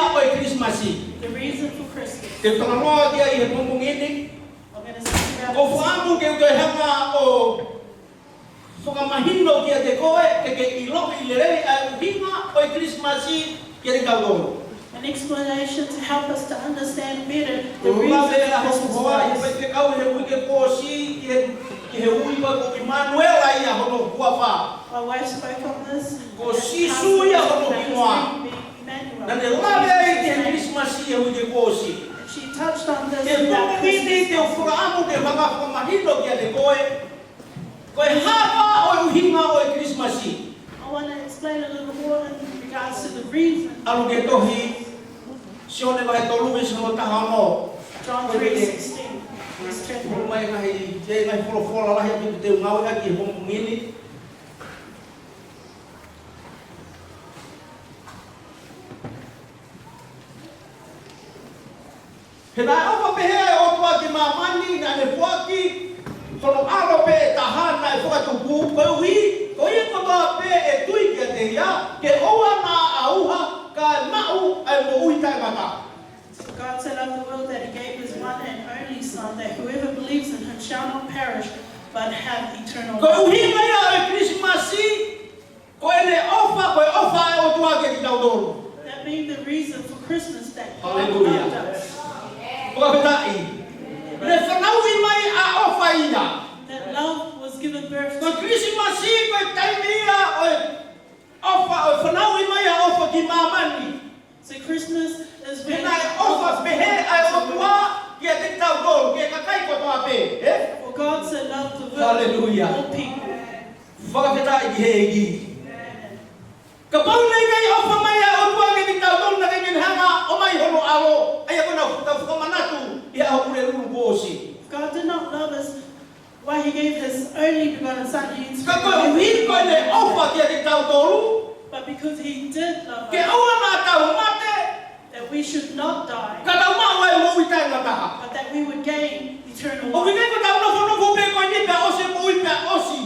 The reason for Christmas. Ke tangamo dia I mong ini. I'm going to speak about O famu ke to hanga o soka mahindo kia te koe ke ilo I lere a uhinga o Kilisimasi kia te kaudoro. an explanation to help us to understand better the O reason la for ho hoa I Christmas. pe kau he uike posi ke he ui ko Emmanuel ai a hono kuafa. My wife spoke on this. Ko si suya hono kinwa. Na ne lawe ai ke Kilisimasi he uike posi. She touched on this Ke about toki ni te Christmas. ufuraamu ke whaka whamahindo kia te koe. Koe hapa o uhinga o Kilisimasi. I want to explain a little more in regards to the reason. Alu ke tohi sione vai tolu wis no taha no. John 3:16. verse 10. Ko mai ngai te ngai fola la ya te ngau ka ki hom ngini. Hena o pa he o tua ki mamani na ne fuaki tono alo pe tahana e foka tupu ko wi ko ye ko ba pe e tui ki te ya ke oa na auha ka mau ai mo ui tai mata. So God so loved the world that He gave His one and only Son, that whoever believes in Him shall not perish, but have eternal Ko life. uhinga ya e Kilisimasi ko ele ofa ko e ofa e o tua ki taudoro. That being the reason for Christmas, that God Hallelujah. loved us. Ko ka petai. Le whanau I mai a ofa ina. That love was was given birth Ko to. Kilisimasi ko taimia ofa whanau I mai ofa ki mamani. So Christmas is when When I offer behe I otua kia te tau tolu kia kakai ko toa pe. for God so loved the world, Hallelujah. all people. Whakawheta I ki he egi. Ka pau nei kai ofa mai otua kia te tau tolu na kengen hanga o mai hono aro. Ai ako na whakamanatu I aho pure ruru bosi. If God did not love us, why He gave His only begotten Son, He Ka koe hui koe ne ofa kia te tau tolu. but because He did love Ke us, aua nā tau mate. that we should not die, Ka tau mau e mo I tai ngataha. but that we would gain eternal O life. wingai ko tau nofo pe koe ni pe ose mo I pe osi.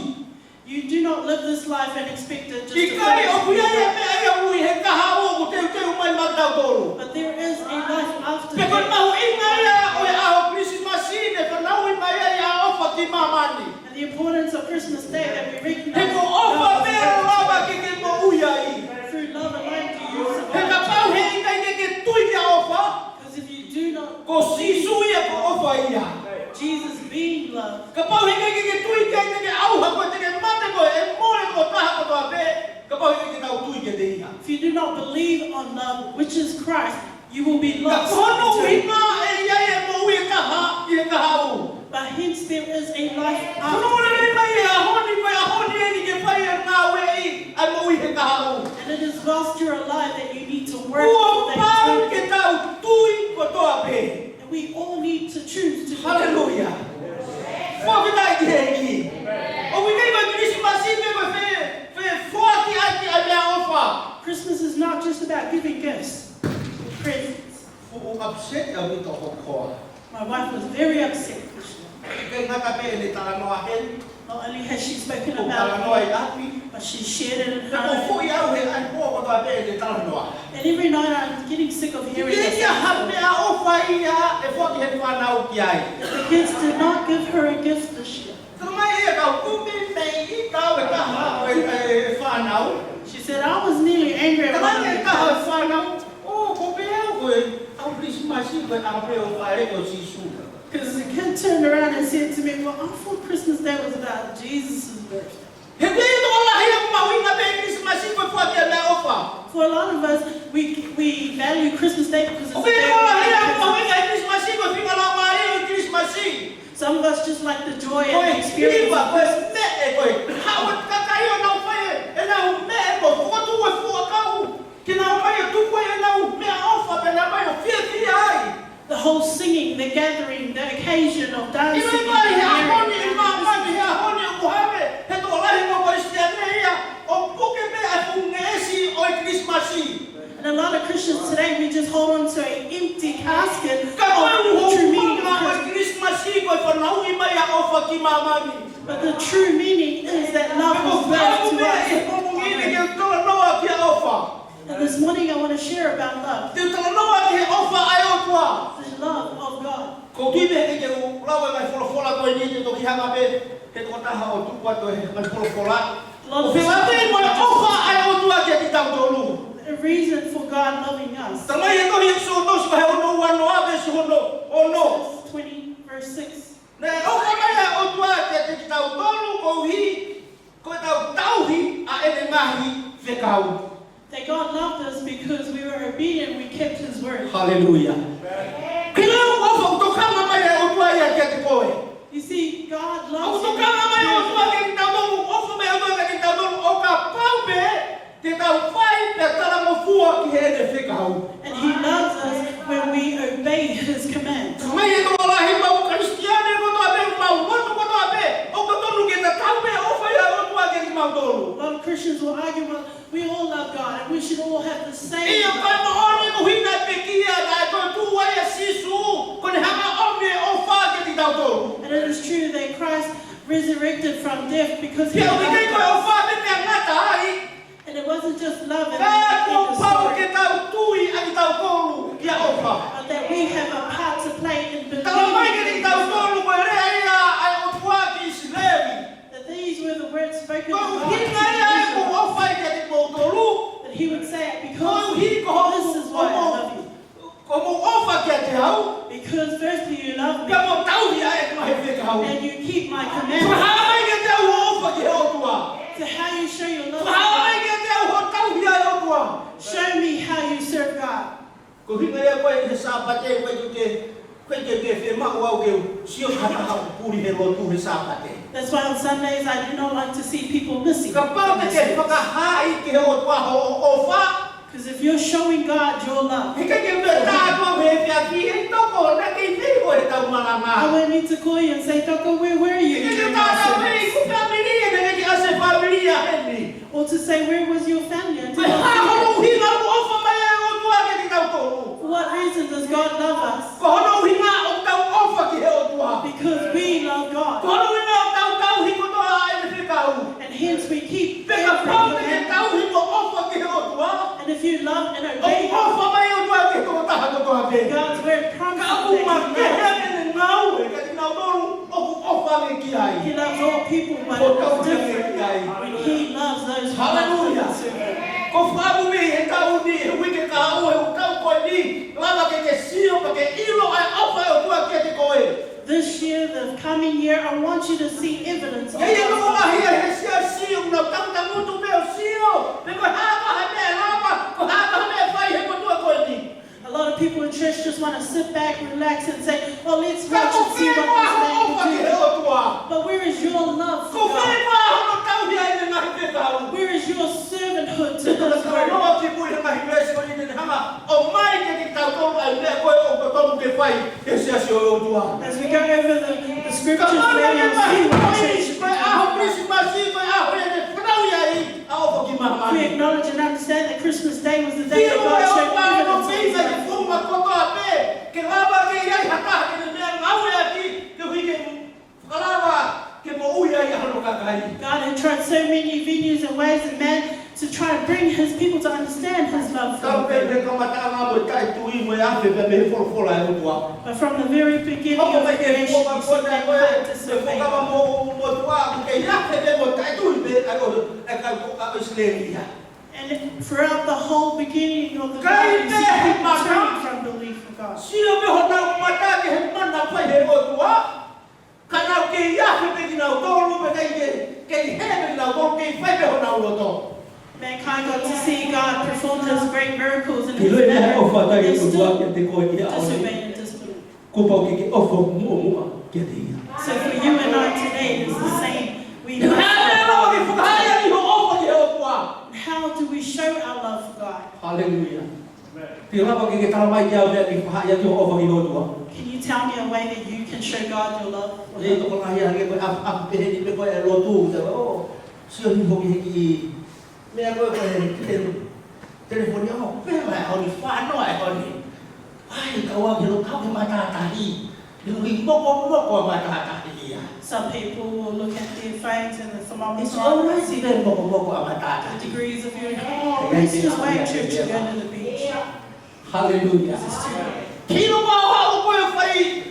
You do not live this life and expect it just I to kai o finish. kuia e me ai ui he kaha o ko teu mai ma tau tolu. But there is a life after Pe koe death. mahu inga ia o e aho Kilisimasi ne whanau I mai ai a ofa ki mamani. And the importance of Christmas Day that we He recognize ko ofa love me is lava ki ke mo ui ai. through love alone do you He ka survive. pau he inga i ke tui kia ofa. Because if you do not, Ko sisu ia ko ofa ia. Jesus being love, Ka pau he inga i ke tui kia i ke auha ko te ke mate ko e mole ko taha ko toa pe. Ka pau he inga i ke tau tui kia te ia. if you do not believe on love, which is Christ, you will be Ka lost. kono eternally. hinga e iai e mo ui kaha I he kaha u. But hence there is a life Kono after mole death. mai e ahoni e ni ke whai e ngā wei ai mo ui he kaha u. And it is whilst you're alive that you need to work Ua for that pau eternity. ke tau tui ko toa pe. And we all need to choose to do that. Hallelujah. Whakitai ki he ki. O wingai mai Kilisimasi me ko fe whaki ai ki ai mea ofa. Christmas is not just about giving gifts, presents. O upset au ni to kokoa. My wife was very upset. Kei ngata pe ni tala noa heli. Not only has she spoken Ko tala noa about I it, api. but she shared it in Ka ko her. fui au he ai po ko toa pe ni tala noa. And every night I'm getting sick of hearing Kei kia ha this. mea ofa ia e whaki he whanau ki ai. The kids did not give her a gift this year. Tara mai e kau kumi mei I kau e kaha e whanau. She said, I was nearly angry at Tara one mai of e the kaha e kids. whanau. O ko pe au koe au Kilisimasi koe au pe o whaere ko sisu. Because the kid turned around and said to me, well, I thought Christmas Day was about Jesus' birthday. He koe to ala hea mawinga pe Kilisimasi koe whaki e mea ofa. For a lot of us, we value Christmas Day because it's O the koe day to ala hea of Christmas. mawinga e Kilisimasi koe whima la maare o Kilisimasi. Some of us just like the joy Koe and the experience. hiwa koe me e koe. Hawa kakai o nau whae e nau me e koe whakatu e whakau. Ki nau mai o tuku e nau mea ofa pe nau mai o fia fia ai. The whole singing, the gathering, the occasion of dancing. Iwe and mai he ahoni I sharing. mamani he ahoni o kuhame. He to alahi mo Kristiane ia. O puke me e fungeesi o i Kilisimasi. And a lot of Christians today, we just hold on to an empty casket Ka of koe the uho true meaning puna of o i Christmas. Kilisimasi koe whanau I mai a ofa ki mamani. But the true meaning is that love Ko was whau birthed to mea e us. homo ngini ke tola noa ki a ofa. And this morning I want to share about love, Te tola noa ki he ofa ai o tua. the love of God. Ko tui me he ke u lau e mai wholofola koe ni te toki hanga pe. He toko taha o tuku ato he mai wholofola. O Love whiwa te is mo e ofa ai o tua ki a ki tau tolu. the reason for God loving us. Tamai e tohi Ekisotosi ko he ono wano awe si hono ono. Exodus 20, verse 6. Ne ofa mai a o tua ki a ki tau tolu ko hi. Ko tau tauhi a ene ngahi whekau. That God loved us because we were obedient, we kept His word. Hallelujah. Kila ofa utokanga mai a o tua ia ki a te koe. You see, God Au loves utokanga mai o tua you. ki a ki tau tolu. Ofa mai o tua ki a ki tau tolu. O ka pau pe te tau whai pe tala mo fua ki he ene whekau. And He loves us when we obey His commands. Mai e toa lahi mau Kristiane ko toa pe mau mono ko toa pe. O ka tolu ki te tau pe ofa ia o tua ki a ki mau tolu. A lot of Christians will argue, well, we all love God and we should all have the same Ia love. kai mahoni ko hina pe kia dai ko tu ai a sisu. Ko ne hanga omne o fa ki ti tau tolu. And it is true that Christ resurrected from death because He Kia loved o kai ko o us. fa pe te ngata ai. And it wasn't just love and Ka ko in the pau story, ke tau tui a ki tau tolu kia ofa. but that we have a part to play in Tala mai ki believing ti tau in His word. tolu ko rea ia ai o tua ki Isilevi. That these were the words spoken Ko to God hina ia e ko to ofa i ki ti mo tolu. that He would say, Ko because hi ko this is why I love you. ko mo ofa ki te au. Because firstly you love me Ka mo tau ia e ko he whekau. and you keep my Ko commandments. haa mai ke te au you show your love for How God. ke te ho tau hia o tua. Show me how you serve God. Ko hinga ia koe he sapate koe ke fe ma o ke sio hana ha puri he lotu he sapate. That's why on Sundays I do not like to see people missing. Ka pau te ke whakahai ke o tua o wha. Because if you're showing God your love, He ka ke me tātua me whia ki e toko na ke i ko he tau maranga. I will need to call you and say, Doko, where were you? He during ke our tātua me service?" ku familia na ke ase familia heni. Or to say, where was your family? And to Me ask ha you, hono hinga o ofa mai o tua ke te tau tolu. for what reason does God love us? Ko hono hinga o tau ofa ki he o tua. Because we love Ko God. hono hinga o tau hiko toa ai me whikau. And hence we keep Peka every pau te commandment. tau hiko ofa ki he o tua. And if you love and O obey God, ofa mai o tua ke toko taha ko toa te. God's word Ka promises aku ma that ke he ne ngau e ka ti ngau tolu o ofa me ki ai. He loves all people, but Ko tau it's te me different ki ai. when He loves those who love Hallelujah. and serve Him. Ko whamu me he tau ni he wike ka au he ukau koe ni. Lava ke sio pa ke ilo ai ofa e o tua ke te koe. This year, the coming year, I want you to see evidence of Ia ia God's ko love. hia he sia sio na tau ta mutu me o sio. Me ko hava ha me lava, ko hava ha me fai he ko tua koe ni. A lot of people in church just want to sit back, relax, and say, "Oh, let's Ka watch ko and see whi what mo this man ofa ki can he do." o tua. But where is your love Ko for whi God? mo hono tau hia i ngā te tau. Where is your servanthood to Ko His ka word? noa ki pui he mahi mesi ko ni te hanga. O mai ke te tau tolu ai mea koe o ko tolu ke fai. He sia sio o tua. As we go over the scriptures, where you'll see what church should be doing. We acknowledge and understand that Christmas Day was the day that God showed evidence of His love. God had tried so many venues and ways and man to try to bring His people to understand His love for them. But from the very beginning of creation, you see mankind disobeying God. And throughout the whole beginning of the Bible, you see people turning from belief in God. Mankind got to see God perform His great miracles in His manner, and they still disobeyed and displeased. So for you and I today, it's the same. We must love God. How do we show our love for God? Hallelujah. Can you tell me a way that you can show God your love? Some people will look at their phones and the thermometer and see the degrees of your heart. Let's just wait church to go to the beach. Hallelujah. This is too late. Kino ba ho ko fai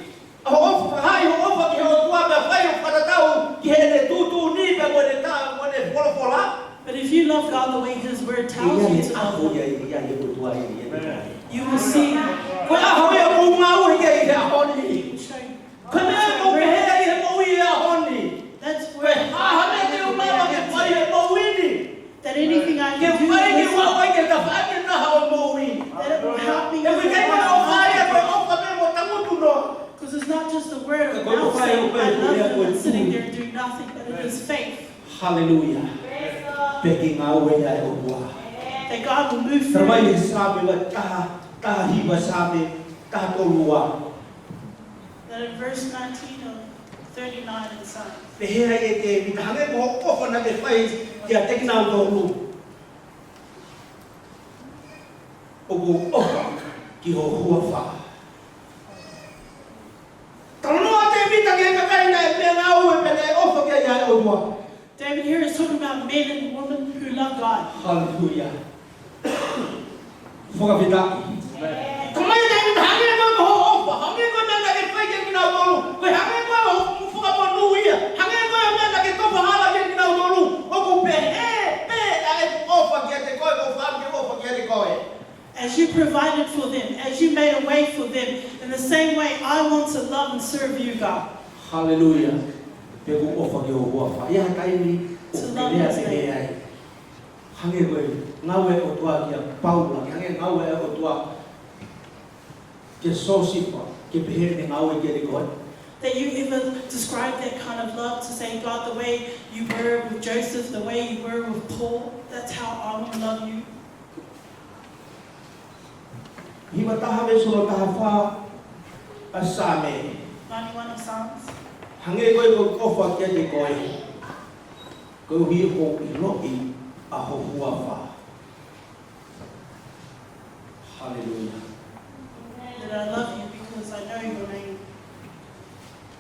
ho hai ho fa ki ho tua ba fai ho para tau ki he tu ni ba mo ne ta mo ne pola. But if you love God the way His word tells you to love Him, you will see. Ko a ho e mo ma o he he ho ni. Ko me mo he he mo i a ho ni. That's Ko where ha me te o ma ke fai he mo wi ni. that anything I Ke can do fai ki is wa ke ta fa ke na ha mo wi. that it will help me E we ke mo fai e ko o fa me mo ta mo tu no. because it's not just the word of mouth saying I love Him and sitting there and doing nothing, but it is faith Hallelujah. Peking away I o that God will move through. Trabalho sabe ta hiba sabe ta tolua. That in verse 19 of 39 and so. Pehera e te mithange mo ofa na ke fai ki a tekna tolu. Ogo ofa ki ho hua fa. Talono ate mithange ka kai na e ngau e pele ofa ki a o dua. David here is talking about men and women who love God. Hallelujah. Foga vida. Kamay na mithange mo ofa, hange ko na ke fai ki na tolu. Ko hange ko foga mo nuia. Hange ko na ke to hala ki na tolu. Ogo pe ai ofa ki te ko ofa ki ofa ki te ko. As you provided for them, as you made a way for them, in the same way I want to love and serve you, God. Hallelujah. Pego ofa ki ofa. Ya kai ni to love his name. Hange koe ngawe o tua kia Paula, hange ngawe o tua kia Sosipa, kia pehere ngawe kia ni koe. That you ever describe that kind of love to say, God, the way you were with Joseph, the way you were with Paul, that's how I want to love you. Hiwa taha me solo taha wha asame. 91 of Psalms. Hange koe ko kofa kia ni koe. Koe hi ho I lo'i ahofua wha. Hallelujah. That I love you because I know your name.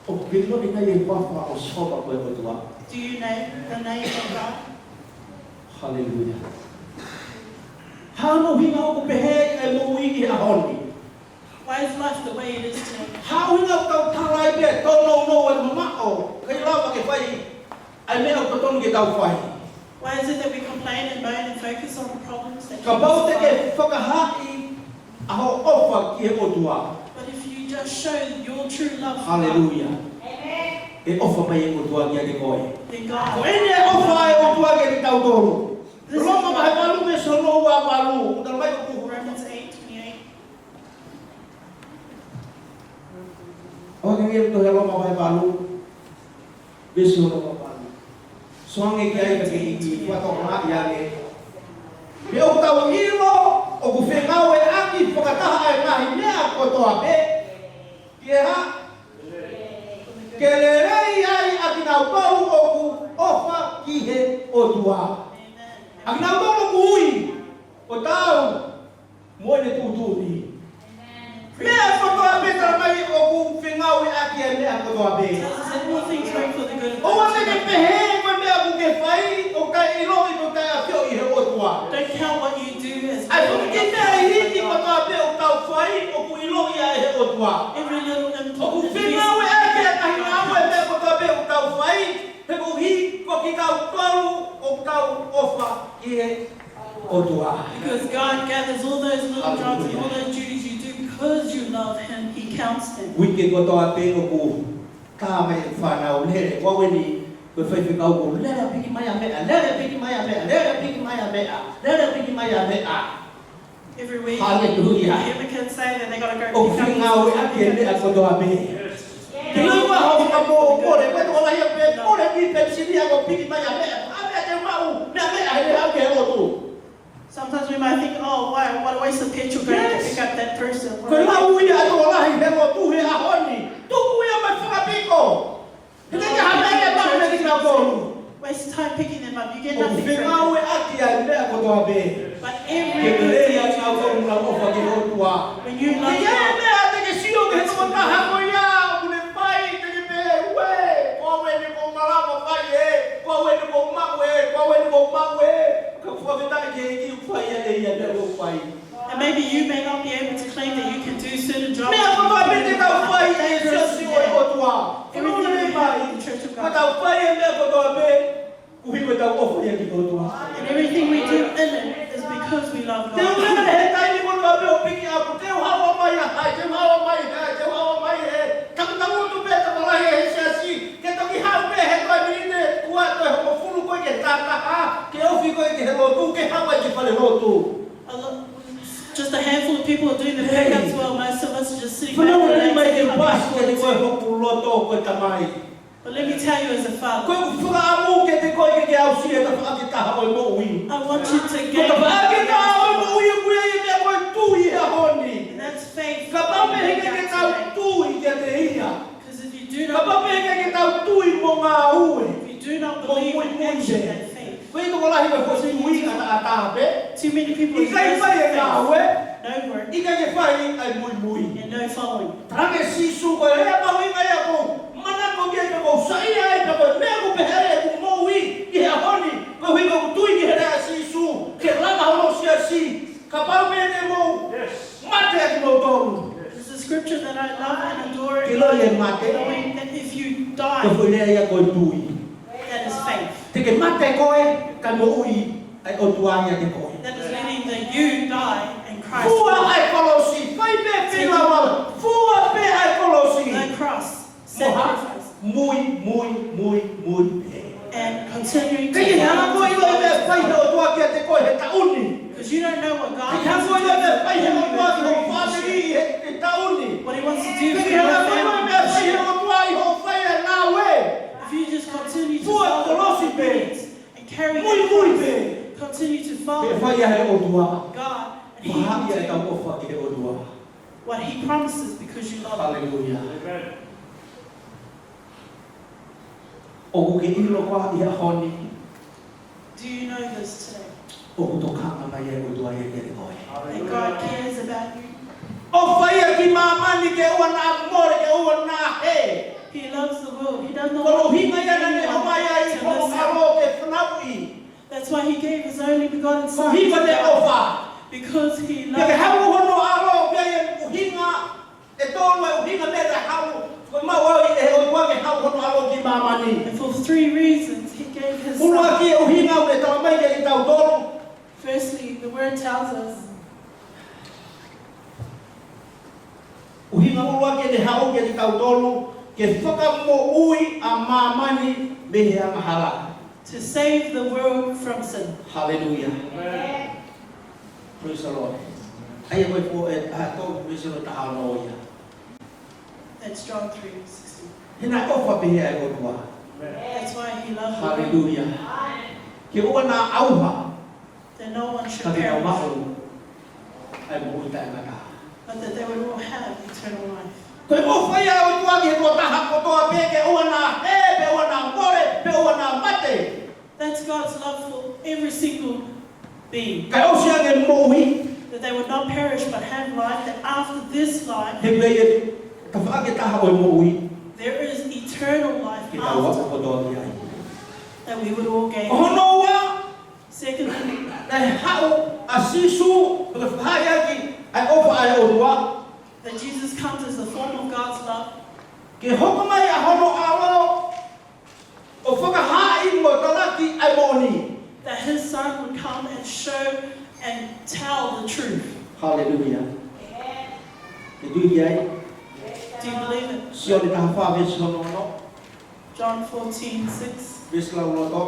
O pilo ni ngai e papa o soba koe o tua. Do you know the name of God? Hallelujah. Hano hinga o pehe e mo I ahoni. Why is life the way it is today? How hinga tau tarai be to no e mamao. Kai lava ke whai ai mea o patonu ke tau whai. Why is it that we complain and moan and focus on the problems that Ka bau te ke whakahai aho ofa ki he o tua. But if you just show your true love for God, Hallelujah. E ofa mai e o tua kia ke koe. then God, Ko ene ofa e o tua kia ki tau toro. Roma mai malu me sono ua malu. Uta mai o kuhu. Romans 8:28. O ke ngi to Roma mai malu. Beso Roma malu. Soange kia I ke I whato maa ia ne. Me o tau ilo o ku whengau e aki whakataha e ngahi mea ko toa pe. Kia ha? Ke le rei ai aki nau tau o ku ofa ki he o tua. Aki nau tau o ku ui o tau moene tuturi. Mea ko toa pe tara mai o ku whengau e aki e mea ko toa pe. All things work for the good of O those wane ke pehe ko mea ku ke whai o kai ilo I ko kai a whio I he o tua. Don't count what you do as Ai ko good. ki mea I hiti ko toa pe o tau whai o ku ilo I a he o tua. Every little O ku important whengau e aki e kahi ngau e mea ko toa pe o tau whai. He ko hi ko ki tau toru o tau ofa I he o tua. because God gathers all those little jobs and all those duties you do because you love Him. He counts them. Wiki ko toa pe o ku ka mai whanau lere. Waweni ko whaiwhikau ko lera piki mai a mea, lera piki mai a mea, lera piki mai a mea, lera piki mai a mea. Every week, Hallelujah. Americans say that they got to go O pick up whingau e ake e mea ko toa pe. Te lawa hau ka mō kore, koe tō lahi a pe, kore ki pensini a ko piki mai a mea. A mea te mau, mea mea he hau ke o tu. Sometimes we might think, oh, why, what a waste of petrol going to pick up that person. Koe lau ia tō lahi he o tu he a honi. Tuku ia mai whakapiko. He te ka hamea e mahu ne tina kōru. Waste time picking them up. You get O nothing from whingau them. e ake e mea ko toa pe. But Ke every te good lea thing ngau you kōru do, ngā ofa ki o tua. when you Ke love ia e God, mea te ke sio ke he tō taha ko ia. Kune pai te ke pe ue. Koe ni ko malama pai e. Koe ni ko mau e. Koe ni ko mau e. Ka whawhetake ke i upai e le ia mea ko pai. and maybe you may not be able to claim that you can do certain jobs. Mea ko toa pete kau pai e sio sio e o tua. Everything Kunu we ne do mai. in the Church of Ko God. tau pai e mea ko toa pe. Kuhi ko tau ofu e ki o tua. And everything we do in it is because we love Te God. unga he tai ni ko toa pe o piki apu. Te hawa mai a hai. Te hawa mai he. Te hawa mai he. Taku tu pe te malahi e HCSB. Ke toki hau pe he koe minine. Kua koe homo fulu koe ke tākaha. Ke ofi koe ke he lotu. Ke hawa ki whare lotu. Just a handful of people are doing the pickups well. Most of us are just sitting back Whanau and rei mai ke relaxing. pasi ke te koe hopu loto koe tamai. But let me tell you as a father, Koe whakaamu ke te koe ke au si e ka whaakitaha o mo ui. I want you to Ko gain ka whaakitaha o mo ui e kuia i mea koe tui e honi. and that's faith. Ka pape heke ke tau tui ke te ia. Because if you do Ka not, pape heke ke tau tui mo ngā ue. if you do not believe in action and faith, Koe i toko lahi me koe tui ata atape. too many people I kai whai e ngā faith, ue. no work, I kai ke whai ai mui mui. and no following. Trange sisu koe rea mahu inga ia ko. Mana ko kia ka ko sai ai ka ko mea ko pehere ku mo ui. I he honi. Ko hui ko tui ki he rea sisu. Ke lama hono sia si. Ka pau mene mo. Mate aki mo toru. There's a scripture that I love and adore, Ke lo e mate. knowing that if you Ko die, hui rea ia ko tui. that is faith. Te ke mate koe ka mo ui. Ai o tuania ke koe. That is meaning that you die and Christ Fua died. ai kolosi. Fai pe whila wala. Fua pe ai kolosi. The cross, sacrifice, Mui pe. and continuing to Kaya hanga ko ilo me pai ho tua ki te ko he tauni. because you don't know what God Kaya wants ko ilo me pai to ho tua ki ho do, family he tauni. what He wants to do for Kaya your hanga ko ilo me pai family. ho tua i ho fai na we. If you just continue to Tua follow kolosi God's be. obedience and carry Mui that mui cross, be. continue to He follow fai he o tua. God, and He will Mahaia e do tau ofa ki he o tua. what He promises because you love Him. Hallelujah. O ke ilo kwa i honi. Do you know this today? O to kanga mai e o tua e ke koe. That God cares about you. O fai ki mama ni ke o na more ke o na he. He loves the world. He does not Ko want hinga ya na ni o mai ai anyone ko to miss out. aro ke fnaui. That's why He gave His only begotten Ko Son. hinga te ofa. Because He Ke loves hau you. hono aro ke o hinga e tolu e o hinga me te hau. Ko ma wa e o tua ke hau hono aro ki mama ni. And for 3 reasons, He gave His Uno Son. aki o hinga o te tau mai ke i tau tolu. Firstly, the Word tells us Uhinga ulua ke te hau ke te tau tolu ke whaka mo ui a mamani me he amahala. to save the world from sin. Hallelujah. Praise the Lord. Ai koe po e a tō praise the tahao no ia. That's John 3:16. Hina ofa pe he ai o tua. That's why He loves you. Hallelujah. Ke ua na auha That no one should ka te au perish, mahu ai mo ui tae ngata. but that they would all have eternal life. Koe ofa ia o tua ke tua taha ko toa pe ke ua na he, pe ua na more, pe ua na mate. That's God's love for every single being. Kai o sia ke mo ui. That they would not perish but have life, that after this life He mei e ka whaake taha o e mo ui. there is eternal life Ki tau waka after, ko toa ki ai. that we would all gain. Hono wa Secondly, na hao a sisu ka whai aki ai ofa ai o tua. that Jesus comes as the form of God's love, Ke hoko mai a hono awa o whakahai mo talaki ai moni. that His Son would come and show and tell the truth. Hallelujah. Ke tui ki ai, Do you believe it? sio ni taha wha vesi hono no, John 14:6, vesi lau no to,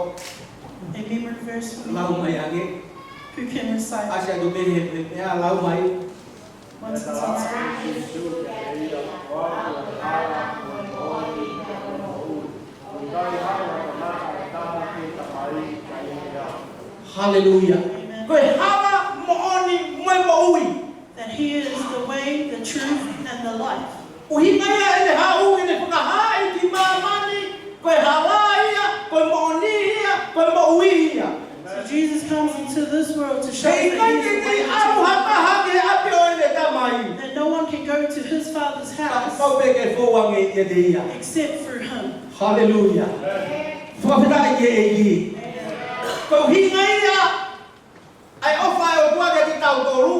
a memory verse for lau me. mai age, Who can recite? asia tu me mea lau mai, Once it's on screen. Hallelujah. Amen. Koe hawa mo oni mo mo ui. That He is the way, the truth, and the life. Uhinga ia e te hau i te whakahai ki mamani, koe hawa ia, koe mo oni ia, koe mo ui ia. So Jesus comes into this world to show Kei that kai He is ke the way, kei the aru truth, hata hake api o e te tamai. that no one can go to His Father's Ka house pau pe ke fōwange i te ia. except through Him. Hallelujah. Whapita ke e i. Koe hinga ia, ai ofa e o tua ke ki tau toru.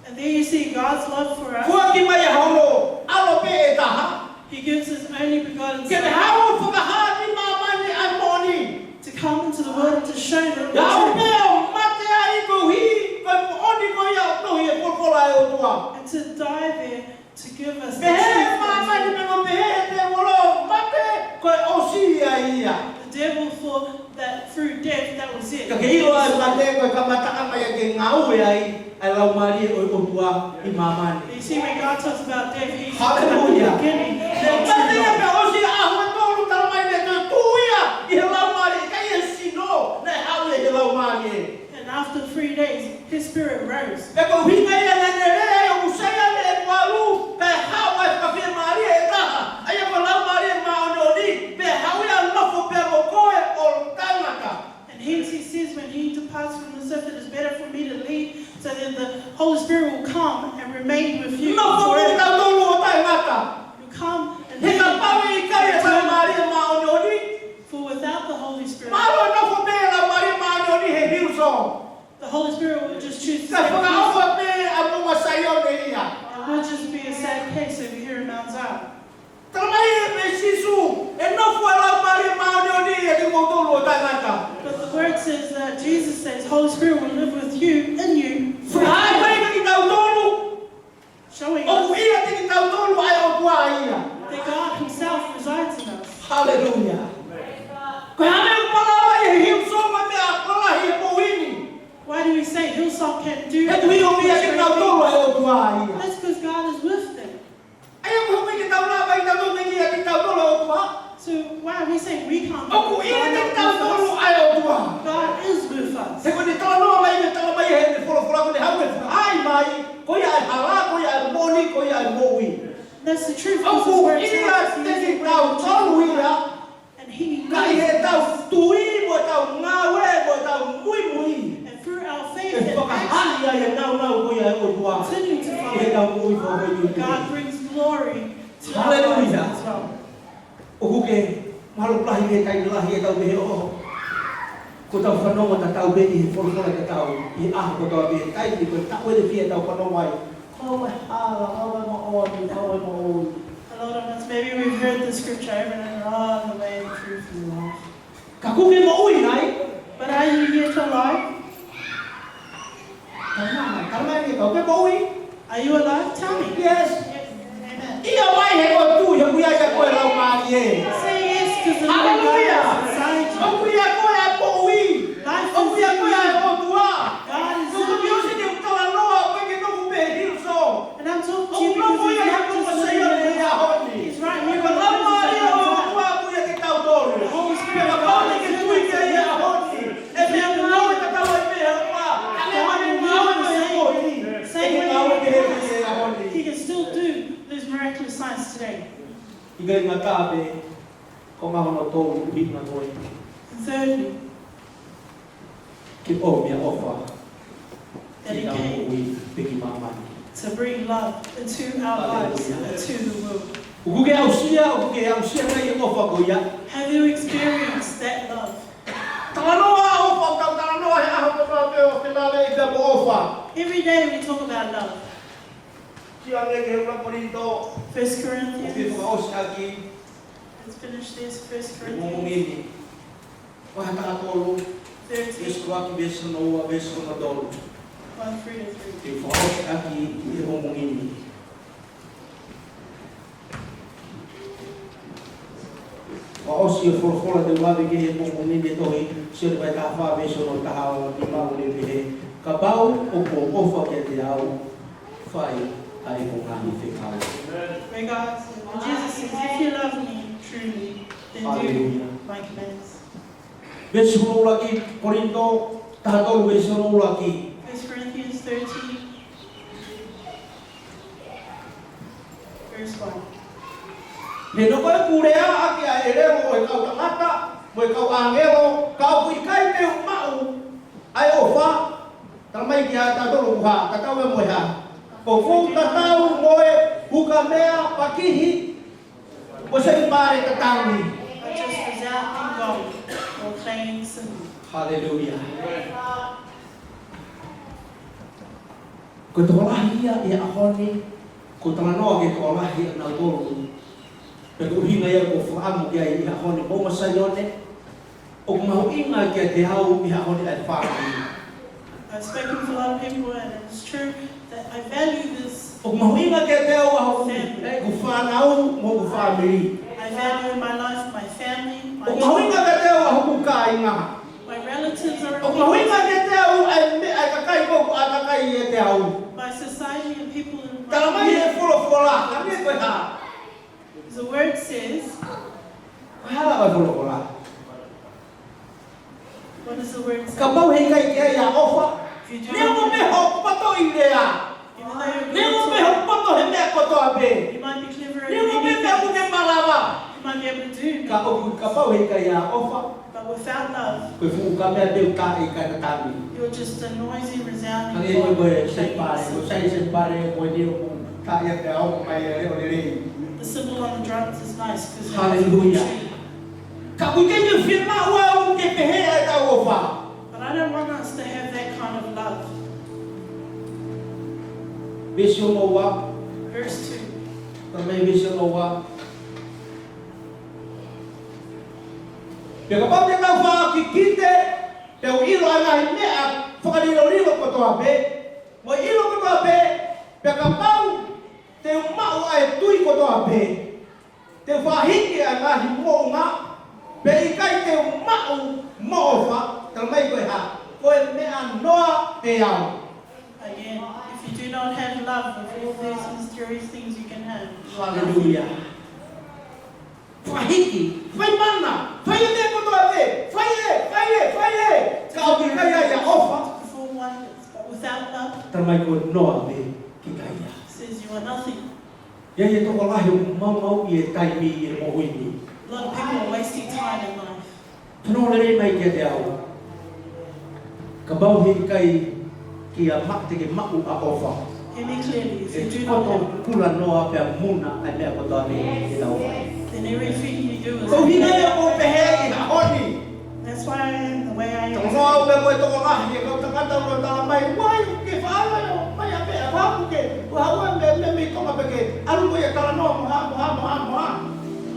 And there you see God's love for us. Kua ki mai a hono, alo pe e taha. He gives His only begotten Ke te Son hao whakahati mamani ai moni. to come into the world to show them the Ia o truth, mea o mate a i ko hi, koe mo oni ko ia o tohi e polpola e o tua. and to die there to give us the Pehe truth. mamani me mo pehe te molo mate, koe osi ia ia. The devil thought that through death that was it. Ka ke ilo ai mate koe ka mataka mai a ke ngau e ai, ai lau mari e o tua i mamani. You see, when God talks about death, He's Hallelujah. the beginning. Te mate e pe osi a hua tolu tala mai me te tuia i he lau mari, kai e sino, ne hau e he lau mari e. And after 3 days, His Spirit rose. Pe ko hinga ia na nere e o usaya me e walu, pe hau ai whakawhia mari e taha, ai e lau mari e maononi, pe hau ia nofo pe mo koe o tangata. And hence He says, when He departs from this earth, it is better for me to leave, so that the Holy Spirit will come and remain with you. Nofo me forever. ta tolu o tangata. You come and He ka pau i kai e lau mari e maononi, For without the Holy Spirit, malo nofo me lau mari e maononi he Hillsong. the Holy Spirit will just choose to Ka stay peaceful. whakaofa me a mua saione ia. It would just be a sad case over here in Mount Zion. Tamai e me sisu, e nofo e lau mari e maononi e ki mo tolu o tangata. But the Word says that Jesus says, Holy Spirit will live with you, in you, Hai mai ka ki tau tolu, showing o us ia te ki tau tolu ai o tua ia. that God Himself resides in us. Hallelujah. Koe hame upala nai, ko ia hala, ko ia moni, ko ia moi. That's the truth. Aku ia teki tau tolu ia. And he Kai he tau tui, mo tau ngawe, mo tau mui. and through our faith and Whakahali ia nau ko ia o tua. continue to He tau mui fo hoi. God brings glory to our Hallelujah. lives as well. O ke malu lahi he kai lahi e tau behe o. Ko tau whanonga ta tau behe, whanonga ta tau i aha ko tau behe. Kai ni ko tau e fia tau whanonga ai. Kawa hala, kawa maoni, kawa maoni. A lot of us, maybe we've heard the scripture over and over, the way, the truth, and the life. Ka kuke maui nai. But are you here to lie? Kalma ni kau ke maui. Are you alive? Tell me. Yes. Amen. Ia mai he ko tu, he kuia ka koe lau mari e. Say yes because the Lord God is inside you. O kuia koe e maui. Life O kuia is koe e in you. o tua. God is So ko in Dios you. ni utala noa koe ke noku be hilso. And I'm talking to O you no because kuia He's he not ko just sayo living ni in a us. honi. He's right here Ko with lau us mari at o the same tua time. kuia ke tau tolu. The Holy Spirit Ka of pau God ni is ke in tui us ke at ia the honi. E me a ngau e ka tau e me a ua. Ale mani ngau e me a honi. Same E way ngau e me He he a honi. He can still do those miraculous signs today. Igai ngā tāpe, ko ngā hono tōru hina toi, And thirdly, ki o mea ofa, that ki He tau came ui piki mamani. to bring love into our lives and to the world. Uku ke au sia ngai e ofa ko ia. Have you experienced that love? Talanoa ofa, tau talanoa he aho katoa peo, ke nale i te mo ofa. Every day we talk about love. Ki ange ke hura Kolinito, 1 o ki Corinthians. whakaosi aki, Let's finish this. 1 e Corinthians mongini. Waha taka tolu, 13, besu aki besu na ua, besu na tolu. 1-3. Ki whakaosi aki, e mongini. Wakaosi e wholofola te wawe ke he mongini e tohi, sio vai taha wha besu no taha o ni mau ni pehe. Ka bau o ko ofa ke te au, whai ai ko ngahi whekau. Pray God, and Jesus says, if you love me truly, then do Hallelujah. my commands. Besu no laki, Kolinto, taha tolu besu no laki. 1 Corinthians 13, verse 1. Me no koe kurea aki a erero o e kau tangata, mo e kau angero, kau kui kai te umau, ai ofa, tamai ki a tatoro uha, tatau e moe ha. Ko fu tatau moe, huka mea, pakihi, mo se pare tataui. Not just resounding gold or clanging cymbal. Hallelujah. Ko tolahi ia e ahoni, ko talanoa ke tolahi a nautoro. Pero uhinga ia ko whaamu kia i ahoni, o masayone, o mahuinga kia te hau i ahoni ai whaami. I've spoken to a lot of people, and it's true that I value this. O mahuinga kia te hau ahoni, ku whanau mo ku whaamiri. I value in my life my family, my O mahuinga kia te hau ahuku ka inga. my relatives are O mahuinga kia te hau ai kakai ko a kakai e te hau. my society and people in Talamai e my wholofola, ka me koe ha. The word says, Koe hala ai wholofola. what does the word say? Ka pau hei kai kia ia ofa. If you do Nea mo me ho pato i rea. even though you're Nea mo me good ho pato he mea koto a pe. you might be clever at Nea mo me mea anything, une malawa. you might be able to do, Ka oku ka pau hei kai ia ofa. but without love, Koe fu ka mea teu ka i kai tatami. you're just a noisy, resounding Kange koe koe clanging sei pare. Koe cymbal. sei sei pare koe ni oku ka ia te au mai e reo ni rei. The symbol on the drums is nice because Hallelujah. Ka kuke ni whima ua o ke pehe ai ka ofa. But I don't want us to have that kind of love. Besio no wa. Verse 2. Tamai besio no wa. Peka pau te tau wha ki kite, te o ilo ai ngahi mea, whakariro koto a pe. Mo ilo koto a pe, peka pau te umau ai tui koto a pe. Te whahiki ai ngahi mounga, pe ikai te umau moofa, talmai koe ha, koe mea noa te au. Again, if you do not have love with all these mysterious things you can have. Hallelujah. Whahiki, whai mana, whai e mea koto a pe, whai e. Ka au ki kai ai a ofa. Perform wonders, but without love, Tamai ko noa me kikaya. Says you are nothing. Ya ye to Allah yung mau ye tai mi ye mo wini. A lot of people are wasting time in life. Tano le mai ke te au. Kabau hi kai kia mak te ke mau a ofa. Hear me clearly. If you E do not have, koto kula noa pe muna a me ko tani e tau. then everything you do is. Ko hina ya ko pe he ha honi. That's why I am the way I am. Tamo pe ko to Allah ye ko ta kata ko ta mai wai ke fala yo mai a pe a ha ke. Wa wa me to ma pe ke alu ko ya kala no mo.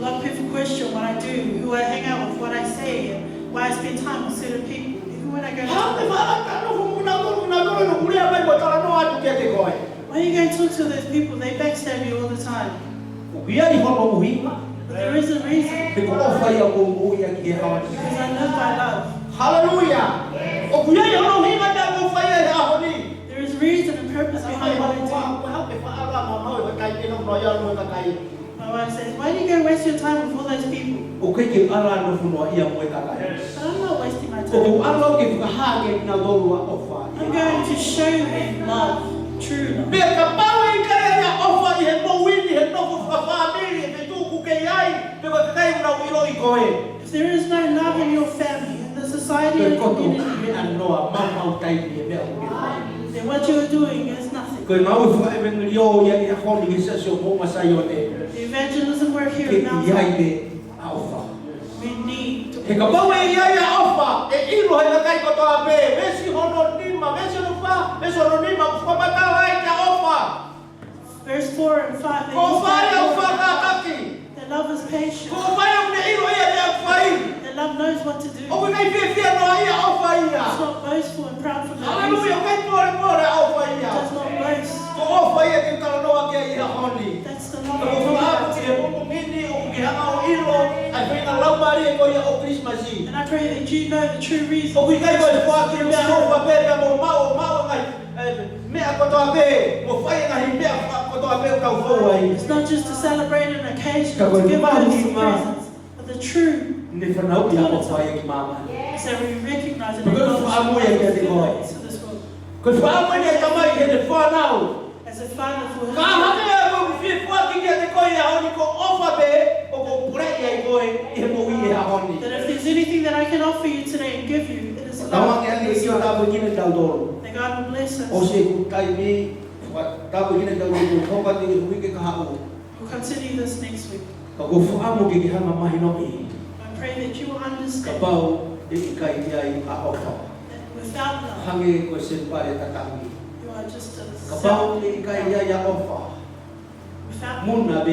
A lot of people question what I do, who I hang out with, what I say, and why I spend time with certain people. Even when I go to when you go and talk to those people, they backstab you all the time. But there is a reason. Because I live by love. Hallelujah. There is reason and purpose behind what I do. My wife says, why do you go and waste your time with all those people? But I'm not wasting my time. I'm going to show them love, true love. If there is no love in your family, in the society and community, then what you are doing is nothing. The evangelism work here in Mount we need to Verse 4 and 5. That love is patient. That love knows what to do. It's not boastful and proud for no reason. It does not boast. That's the love of God. And I pray that you know the true reason. It's not just to celebrate an occasion or to give us presents, but the true is that we recognize and acknowledge to this world. As a father for his that if there's anything that I can offer you today and give you, it is love. That God will bless us. We'll continue this next week. I pray that you will understand that without love, you are just a self-made God. Without love,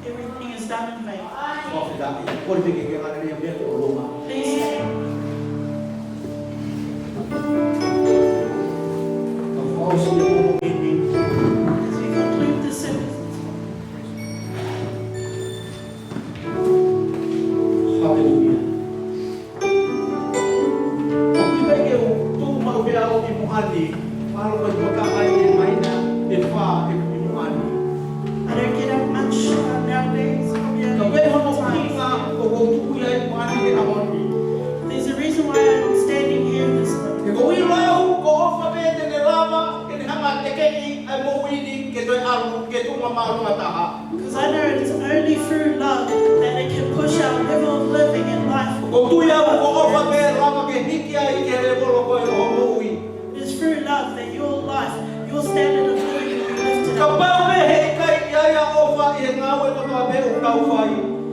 everything is done in vain. Please stand. As we conclude this service, hallelujah. I don't get up much nowadays. There's a reason why I'm standing here this morning. Because I know it is only through love that it can push our level of living in life. It is through love that your life, your standard of living will be lifted up.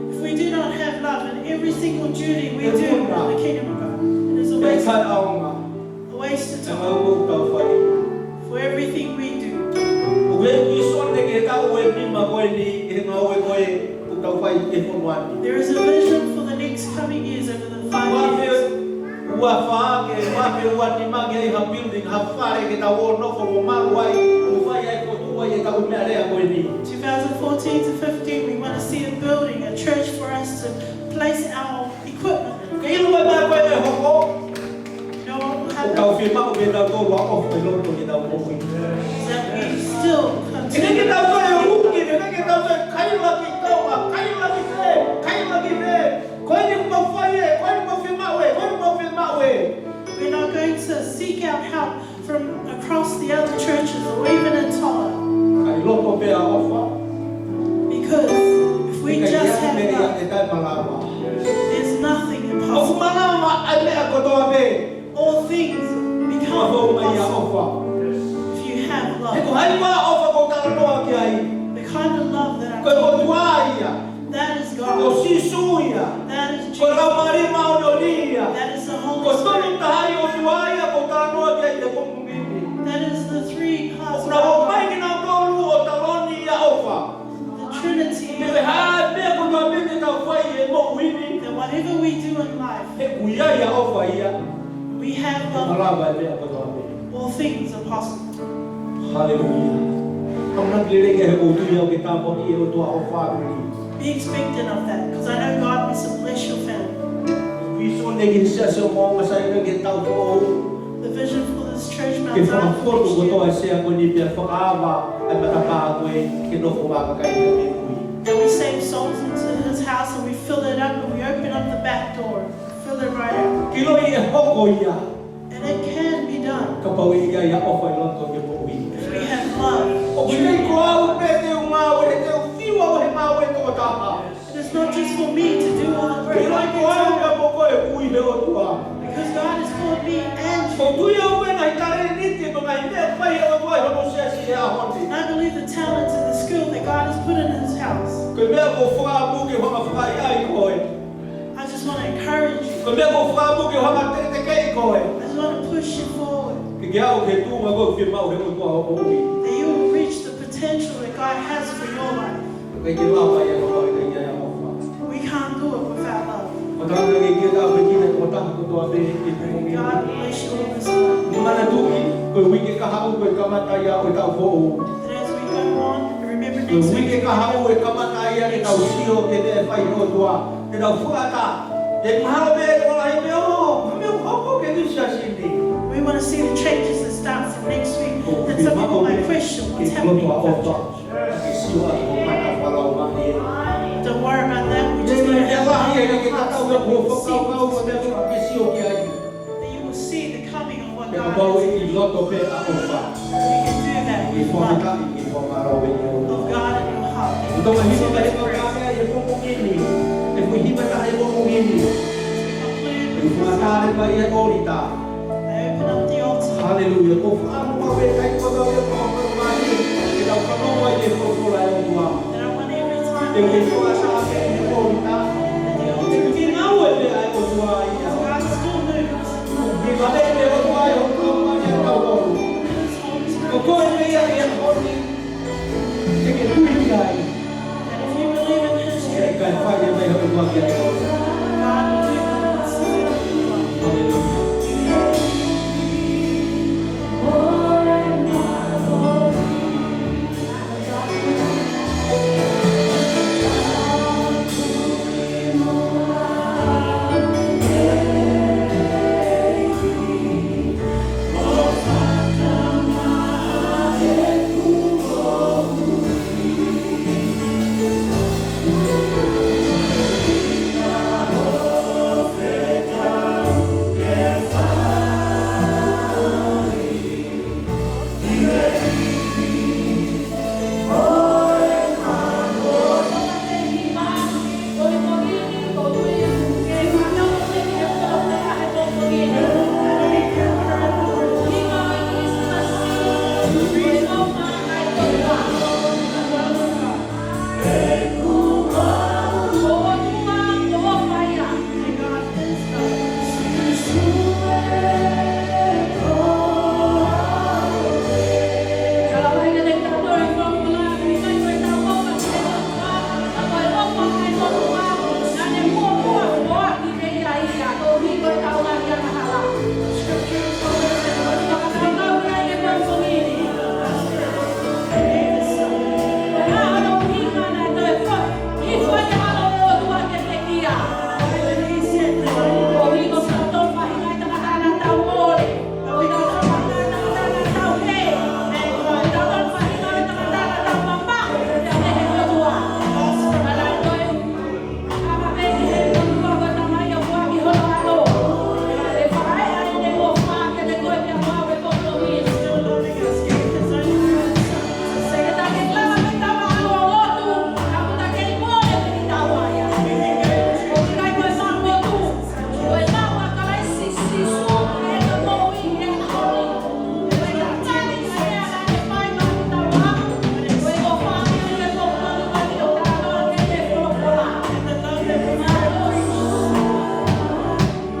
If we do not have love in every single duty we do in the kingdom of God, it is a waste of time for everything we do. There is a vision for the next coming years over the 5 years. 2014 to 15, we want to see a building, a church for us to place our equipment. You know what will happen? That we still We're not going to seek out help from across or even a toddler. Because if we just have love, there's nothing impossible. All things become possible if you have love. The kind of love that I'm talking about, that is God. That is Jesus. That is the Holy Spirit. That is the three parts of God. The Trinity. That whatever we do in life, we have love. All things are possible. Hallelujah. Be expectant of that, because I know God wants to bless your family. The vision for this church Mount Zion for next year, that we save souls into His house and we fill it up and we open up the back door, fill it right out. And it can be done if we have love. It's not just for me to do all the work. Because God has called me and you. I believe the talents and the skill that God has put in His house. I just want to encourage you. I just want to push you forward. That you will reach the potential that God has for your life. We can't do it without love. God bless you all this morning. That as we go on, remember next week. We want to see the changes that start from next week. And some people might question what's happening with our church. Don't worry about that. We just need to have love in our hearts that you will see the coming of what God is doing. We can do that with love of God in your heart. So let's pray. I open up the altar. Hallelujah. That I want every time that the altar is